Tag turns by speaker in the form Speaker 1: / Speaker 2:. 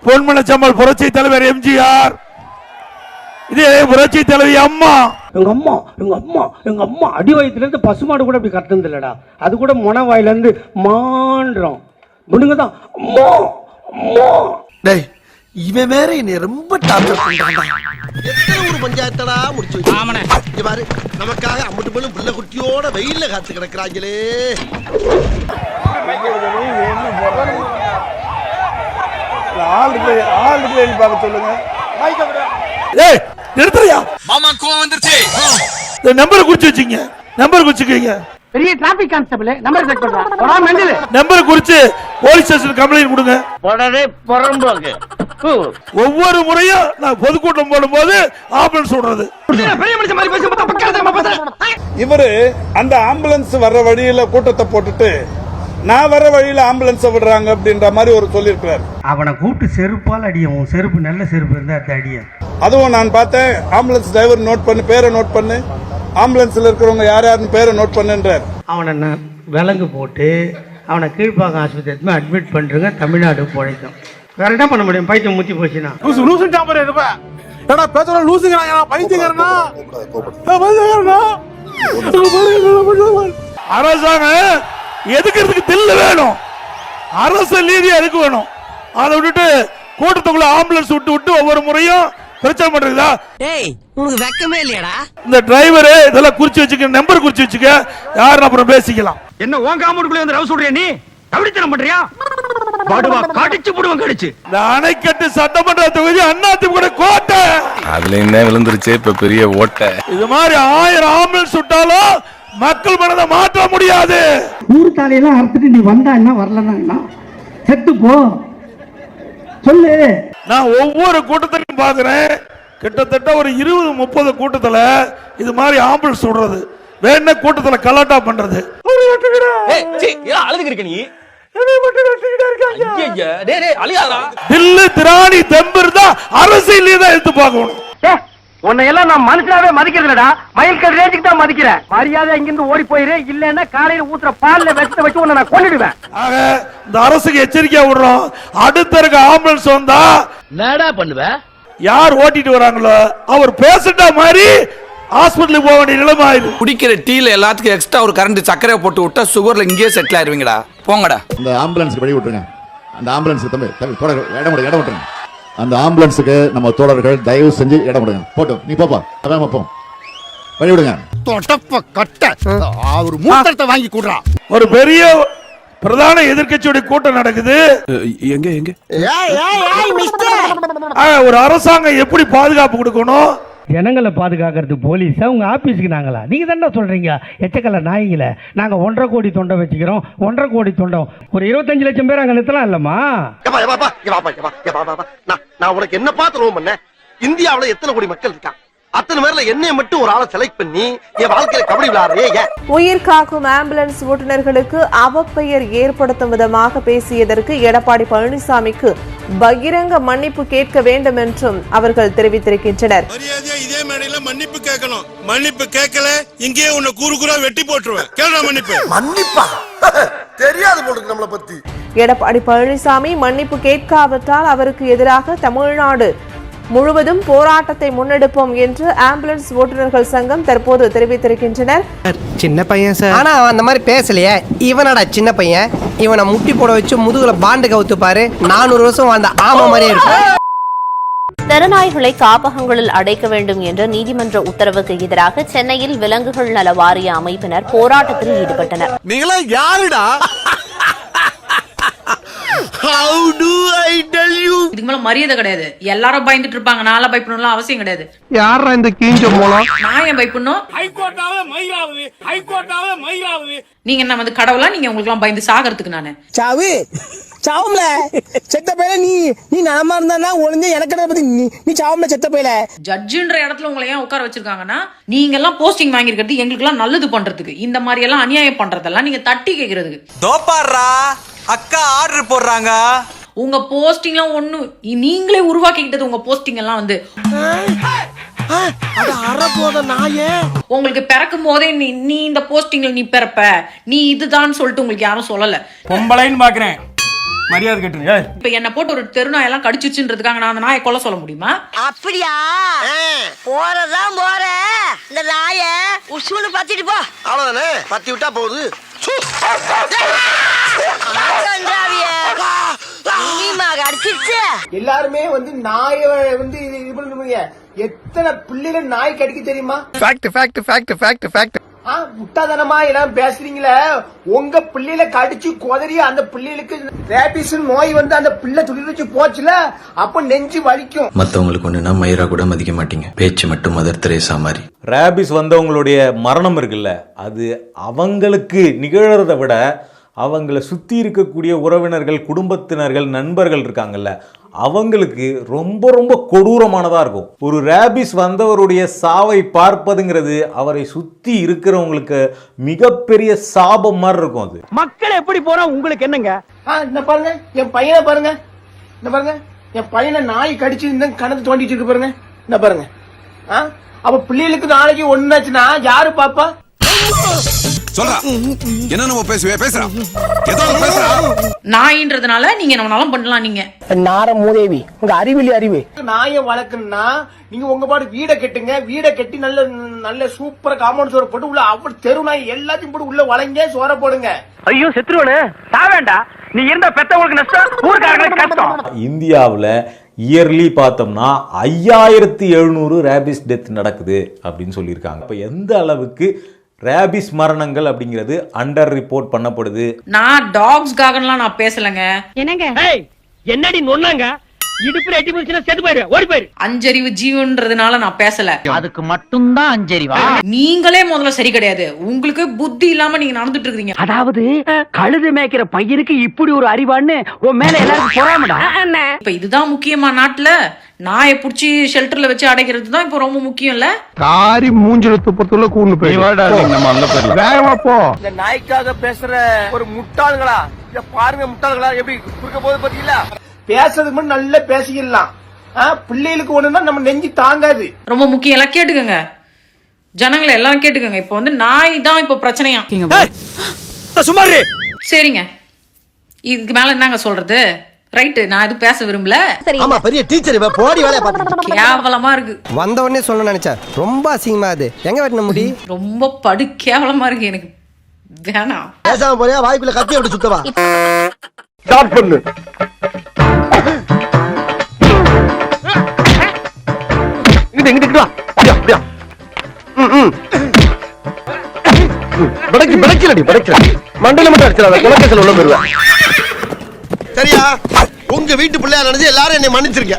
Speaker 1: பொன்மனச்சம்மல் புரட்சி தலைவர் எம்ஜிஆர், இதே புரட்சி தலைவி அம்மா.
Speaker 2: எங்க அம்மா அடி வயிற்றுல இருந்து பசுமாடு கூட இப்படி கத்துனது இல்லடா. அது கூட மொன வாயில இருந்து மான்றோம். முடுங்கதான் அம்மா அம்மா.
Speaker 3: டேய், இவன் வேற என்னை ரொம்ப டார்ச்சர் பண்றான்டா. எத்தனை ஒரு பஞ்சாயத்தடா முடிச்சு வச்சு. ஆமாண்ணே. இங்க பாரு, நமக்காக அம்பட்டு போலும் புள்ள குட்டியோட வெயில்ல காத்து கிடக்குறாங்களே.
Speaker 1: சொல்லுங்க. ஏய், நிறுத்துறியா?
Speaker 4: மாமா கோவம் வந்துருச்சு.
Speaker 1: இந்த நம்பர் குறிச்சு வச்சுங்க. நம்பர் குறிச்சுக்கீங்க.
Speaker 2: பெரிய டிராபிக் கான்ஸ்டபிள் நம்பர் செக் பண்றான். போடா மெண்டல்.
Speaker 1: நம்பர் குறிச்சு போலீஸ் ஸ்டேஷன் கம்ப்ளைன்ட் கொடுங்க.
Speaker 5: உடனே புறம்போக்கு.
Speaker 1: ஒவ்வொரு முறையும் நான் பொதுக்கூட்டம் போடும்போது ஆம்புலன்ஸ் விடுறது.
Speaker 6: இவரு அந்த ஆம்புலன்ஸ் வர்ற வழியில கூட்டத்தை போட்டுட்டு நான் வர வழியில ஆம்புலன்ஸ் விடுறாங்க அப்படின்ற மாதிரி ஒரு சொல்லியிருக்கிறார்.
Speaker 2: அவனை கூப்பிட்டு செருப்பால் அடியும். செருப்பு நல்ல செருப்பு இருந்தா அது அடியும்.
Speaker 6: அதுவும் நான் பார்த்தேன். ஆம்புலன்ஸ் டிரைவர் நோட் பண்ணு, பேரை நோட் பண்ணு, ஆம்புலன்ஸ்ல இருக்கிறவங்க யார் யாருன்னு பேரை நோட் பண்ணுன்றார்.
Speaker 2: அவனை விலங்கு போட்டு அவனை கீழ்ப்பாக்கம் ஆஸ்பத்திரி அட்மிட் பண்றங்க. தமிழ்நாடு பிழைக்கும். வேற என்ன பண்ண முடியும்? பைத்தியம் முத்தி போச்சுன்னா
Speaker 1: அரசாங்கம் எதுக்கிறதுக்கு தில்லு வேணும். அரசு நீதியா எதுக்கு வேணும்? அதை விட்டுட்டு கூட்டத்துக்குள்ள ஆம்புலன்ஸ் விட்டு ஒவ்வொரு முறையும் பிரச்சனை பண்றதா?
Speaker 3: டேய், உங்களுக்கு வெக்கமே இல்லையாடா?
Speaker 1: இந்த டிரைவர் இதெல்லாம் குறிச்சு வச்சுக்க, நம்பர் குறிச்சு வச்சுக்க. யாரும் அப்புறம் பேசிக்கலாம்.
Speaker 5: என்ன உன் காம்பவுண்டுக்குள்ள வந்து ரவு சொல்றியா? நீ கவிடித்தனம் பண்றியா? பாடுவா காடிச்சு போடுவான் கடிச்சு.
Speaker 1: இந்த அணைக்கட்டு சட்டமன்ற தொகுதி அதிமுக கோட்டை.
Speaker 4: அதுல என்ன விழுந்துருச்சு இப்ப பெரிய ஓட்டை.
Speaker 1: இது மாதிரி 1000 ஆம்புலன்ஸ் விட்டாலும் மக்கள் மனதை மாற்ற முடியாது.
Speaker 2: ஊர் தாலையெல்லாம் அறுத்துட்டு நீ வந்தா என்ன வரலன்னா செத்து போ சொல்லு.
Speaker 1: நான் ஒவ்வொரு கூட்டத்திலையும் பாக்குறேன். கிட்டத்தட்ட ஒரு 20-30 கூட்டத்துல இது மாதிரி ஆம்புலன்ஸ் விடுறது, வேணா கூட்டத்துல கலாட்டா பண்றது.
Speaker 5: அழுதுக்கு இருக்க நீ
Speaker 1: தில்லு திராணி தெம்பு இருந்தா அரசியலே தான் எடுத்து பார்க்கணும்.
Speaker 2: உன்னை எல்லாம் நான் மனுஷனாவே மதிக்கிறதுலடா. மயில்கல் ரேஞ்சுக்கு தான் மதிக்கிறேன். மரியாதை இங்கிருந்து ஓடி போயிரு. இல்லன்னா காலையில ஊத்துற பால்ல வச்சு உன்னை நான் கொன்னுடுவேன்.
Speaker 1: ஆக இந்த அரசுக்கு எச்சரிக்கையா விடுறோம். அடுத்த இருக்க ஆம்புலன்ஸ் வந்தா
Speaker 5: என்னடா பண்ணுவ?
Speaker 1: யார் ஓட்டிட்டு வராங்களோ அவர் பேசிட்ட மாதிரி ஹாஸ்பிட்டலுக்கு போக வேண்டிய நிலைமை ஆயிடும்.
Speaker 4: குடிக்கிற டீல எல்லாத்துக்கும் எக்ஸ்ட்ரா ஒரு கரண்ட் சக்கரையை போட்டு விட்டா சுகர்ல இங்கேயே செட்டில் ஆயிருவீங்கடா. போங்கடா.
Speaker 7: இந்த ஆம்புலன்ஸ்க்கு வழி விட்டுருங்க. அந்த ஆம்புலன்ஸ் இடம் விட்டுருங்க. அந்த ஆம்புலன்ஸுக்கு நம்ம தோழர்கள் தயவு செஞ்சு இடம் விடுங்க. போட்டோம், நீ போப்பா, அதான் போ, வழி விடுங்க.
Speaker 3: ஒரு மூத்தத்தை வாங்கி கூடுறா.
Speaker 1: ஒரு பெரிய பிரதான எதிர்க்கட்சியோட கூட்டம் நடக்குது.
Speaker 4: எங்க
Speaker 1: ஒரு அரசாங்கம் எப்படி பாதுகாப்பு கொடுக்கணும்?
Speaker 2: ஜனங்களை பாதுகாக்கிறது போலீஸா உங்க ஆபீஸ்க்கு நாங்களா? நீங்க தானே சொல்றீங்க எச்சக்கல்ல நாய்ங்கள. நாங்க 1.5 கோடி தொண்டை வச்சுக்கிறோம். 1.5 கோடி தொண்டம் ஒரு 25 லட்சம் பேர் அங்க நிறுத்தலாம் இல்லம்மா.
Speaker 3: நான் உனக்கு என்ன பாத்துருவோம் பண்ண? இந்தியாவுல எத்தனை கோடி மக்கள் இருக்கான்? அத்தனை பேர்ல என்னைய மட்டும் ஒரு ஆளை செலக்ட் பண்ணி என் வாழ்க்கையில கபடி விளையாடுறே.
Speaker 8: உயிர் காக்கும் ஆம்புலன்ஸ் ஓட்டுநர்களுக்கு அவப்பெயர் ஏற்படுத்தும் விதமாக பேசியதற்கு எடப்பாடி பழனிசாமிக்கு பகிரங்க மன்னிப்பு கேட்க வேண்டும் என்றும் அவர்கள் தெரிவித்திருக்கின்றனர்.
Speaker 6: இதே மேடையில மன்னிப்பு கேட்கணும். மன்னிப்பு கேட்கல இங்கே உன்னை கூறுகுறா வெட்டி போட்டுருவேன். கேளுடா மன்னிப்பு.
Speaker 3: மன்னிப்பா? தெரியாது போல நம்மளை பத்தி.
Speaker 8: எடப்பாடி பழனிசாமி மன்னிப்பு கேட்காவிட்டால் அவருக்கு எதிராக தமிழ்நாடு முழுவதும் போராட்டத்தை முன்னெடுப்போம் என்று ஆம்புலன்ஸ் ஓட்டுநர்கள் சங்கம் தற்போது தெரிவித்திருக்கின்றனர்.
Speaker 9: சின்ன பையன் சார். ஆனா அவன் அந்த மாதிரி பேசலையே. இவனடா சின்ன பையன். இவனை முட்டி போட வச்சு முதுகுல பாண்டு கவுத்து பாரு. 400 வருஷம் வாழ்ந்த ஆமா மாதிரியே இருக்கும்.
Speaker 10: தெருநாய்களை காப்பகங்களில் அடைக்க வேண்டும் என்ற நீதிமன்ற உத்தரவுக்கு எதிராக சென்னையில் விலங்குகள் நல வாரிய அமைப்பினர் போராட்டத்தில் ஈடுபட்டனர்.
Speaker 3: நீங்களா யாருடா? How do I tell you?
Speaker 11: இதுக்கு மேல மரியாதை கிடையாது. எல்லாரும் பயந்துட்டு இருப்பாங்க. நாளா பயப்படணும்லாம் அவசியம் கிடையாது.
Speaker 9: யாரா இந்த கீஞ்ச மூலம்?
Speaker 11: நான் ஏன் பயப்படணும்?
Speaker 6: ஹைகோர்ட்டாவே மயிராவது.
Speaker 11: நீங்க என்ன வந்து கடவுளா? நீங்க உங்களுக்கு எல்லாம் பயந்து சாகிறதுக்கு நானு
Speaker 9: சாவும்ல செத்த பையல. நீ நாம இருந்தா ஒளிஞ்ச எனக்கு பத்தி நீ சாவும்ல செத்த பையல.
Speaker 11: ஜட்ஜுன்ற இடத்துல உங்களை ஏன் உட்கார வச்சிருக்காங்கன்னா நீங்க எல்லாம் போஸ்டிங் வாங்கிருக்கிறது எங்களுக்கு எல்லாம் நல்லது பண்றதுக்கு. இந்த மாதிரி எல்லாம் அநியாயம் பண்றதெல்லாம் நீங்க தட்டி கேக்குறதுக்கு.
Speaker 3: தோப்பாரா அக்கா ஆர்டர் போடுறாங்க.
Speaker 11: உங்க போஸ்டிங்லாம் ஒண்ணு நீங்களே உருவாக்கிக்கிட்டது. உங்க போஸ்டிங் எல்லாம் வந்து உங்களுக்கு பிறக்கும் போதே நீ இந்த போஸ்டிங்ல நீ பிறப்ப, நீ இதுதான் சொல்லிட்டு உங்களுக்கு யாரும் சொல்லல.
Speaker 1: பொம்பளைன்னு பாக்குறேன்.
Speaker 5: மரியாதை கேட்டுங்க.
Speaker 11: இப்ப என்ன போட்டு ஒரு தெருநாய் எல்லாம் கடிச்சுச்சுன்றதுக்காக நான் அந்த நாயை கொல்ல சொல்ல முடியுமா?
Speaker 9: அப்படியா? போறதான் போற இந்த நாய உசுன்னு பத்திட்டு போ.
Speaker 3: அவ்வளவுதானே, பத்தி விட்டா போகுது.
Speaker 9: எல்லாருமே வந்து நாய வந்து இது பண்ணுவீங்க. எத்தனை பிள்ளைகள் நாய் கடிக்க தெரியுமா? முட்டாதனமா எல்லாம் பேசுறீங்களே. உங்க பிள்ளைல கடிச்சு கொதறி அந்த பிள்ளைகளுக்கு ரேபிஸ் நோய் வந்து அந்த பிள்ளை துளி வச்சு போச்சுல, அப்ப நெஞ்சு வலிக்கும்.
Speaker 12: மத்தவங்களுக்கு ஒண்ணுனா மயிரா கூட மதிக்க மாட்டீங்க, பேச்சு மட்டும் மதர் தெரேசா மாதிரி.
Speaker 5: ரேபிஸ் வந்தவங்களுடைய மரணம் இருக்குல்ல, அது அவங்களுக்கு நிகழறதை விட அவங்கள சுற்றி இருக்கக்கூடிய உறவினர்கள், குடும்பத்தினர்கள், நண்பர்கள் இருக்காங்கல்ல, அவங்களுக்கு ரொம்ப ரொம்ப கொடூரமானதாக இருக்கும். ஒரு ரேபிஸ் வந்தவருடைய சாவை பார்ப்பதுங்கிறது அவரை சுற்றி இருக்கிறவங்களுக்கு மிகப்பெரிய சாபம் மாதிரி இருக்கும். அது
Speaker 9: மக்கள் எப்படி போறா உங்களுக்கு என்னங்க? இந்த பாருங்க, என் பையனை பாருங்க, இந்த பாருங்க, என் பையனை நாய் கடிச்சு இந்த கணக்கு தோண்டிட்டு இருக்கு பாருங்க, இந்த பாருங்க. அப்ப பிள்ளைகளுக்கு நாளைக்கு ஒண்ணாச்சுன்னா யாரு பாப்பா?
Speaker 3: சொல்றா, என்ன நம்ம பேசுறான்
Speaker 11: நாயின்றதுனால நீங்க நம்மளால பண்ணலாம். நீங்க
Speaker 9: நார மூதேவி, உங்க அறிவிலி அறிவு. நாயை வளர்க்கணும்னா நீங்க உங்க பாடு வீடை கட்டுங்க, வீடை கட்டி நல்ல நல்ல சூப்பரா காம்பவுண்ட் சோற போட்டு உள்ள அவ்வளவு தெரு நாய் எல்லாத்தையும் போட்டு உள்ள வளைங்க சோற போடுங்க. ஐயோ செத்துருவனே, சாவேண்டா. நீ இருந்த பெத்தவங்களுக்கு நஷ்டம், ஊர்க்காரங்களுக்கு கஷ்டம்.
Speaker 5: இந்தியாவில் இயர்லி பார்த்தோம்னா 5700 ரேபிஸ் டெத் நடக்குது அப்படின்னு சொல்லியிருக்காங்க. இப்போ எந்த அளவுக்கு ரேபிஸ் மரணங்கள் அப்படிங்கிறது அண்டர் ரிப்போர்ட் பண்ணப்படுது.
Speaker 11: நான் டாக்ஸ்காகலாம் நான் பேசலங்க.
Speaker 9: என்னங்க என்னடி நொன்னாங்க? இடுப்புல எட்டி போச்சுனா செத்து போயிரு, ஓடி போயிரு.
Speaker 11: அஞ்சறிவு ஜீவன்றதுனால நான் பேசல.
Speaker 9: அதுக்கு மட்டும்தான் அஞ்சறிவா?
Speaker 11: நீங்களே முதல்ல சரி கிடையாது. உங்களுக்கு புத்தி இல்லாம நீங்க நடந்துட்டு இருக்கீங்க.
Speaker 9: அதாவது கழுது மேய்க்கிற பையனுக்கு இப்படி ஒரு அறிவான்னு உன் மேல எல்லாரும் பொறாமடா.
Speaker 11: இப்ப இதுதான் முக்கியமா நாட்டுல? நாயை புடிச்சு ஷெல்டர்ல வச்சு அடைக்கிறது தான் இப்ப ரொம்ப முக்கியம் இல்ல?
Speaker 9: காரி மூஞ்சில துப்பத்துள்ள கூண்டு போய் வேகமா போ. இந்த நாய்க்காக பேசுற ஒரு முட்டாள்களா, இத பாருங்க முட்டாள்களா எப்படி குறுக்க போது பாத்தீங்களா? பேசுறதுக்கு முன்னாடி நல்லா பேசிக்கலாம். பிள்ளைகளுக்கு ஒண்ணுன்னா நம்ம நெஞ்சு தாங்காது.
Speaker 11: ரொம்ப முக்கியம். எல்லாம் கேட்டுக்கங்க, ஜனங்களை எல்லாம் கேட்டுக்கங்க. இப்ப வந்து நாய் தான் இப்ப பிரச்சனையா.
Speaker 9: சுமாரு
Speaker 11: சரிங்க, இதுக்கு மேல என்னங்க சொல்றது? ரைட், நான் எதுவும் பேச விரும்பல.
Speaker 3: ஆமா, பெரிய டீச்சர் இவ, போடி வேலைய பாத்து.
Speaker 11: கேவலமா இருக்கு.
Speaker 9: வந்த உடனே சொல்ல நினைச்சேன், ரொம்ப அசிங்கமா. அது எங்க வெட்டின முடி?
Speaker 11: ரொம்ப படு கேவலமா இருக்கு. எனக்கு வேணாம்.
Speaker 3: பேசாம போறியா? வாய்க்குள்ள கத்தி விட்டு சுத்தவா?
Speaker 9: ஸ்டார்ட் பண்ணு. இங்கிட்டு வா. அப்படியா? மண்டல மட்டும் அடிச்சிடாத, குலக்கேசல் உள்ள போயிருவேன்.
Speaker 3: சரியா? உங்க வீட்டு பிள்ளையா நினைச்சு எல்லாரும் என்னை மன்னிச்சிருக்க.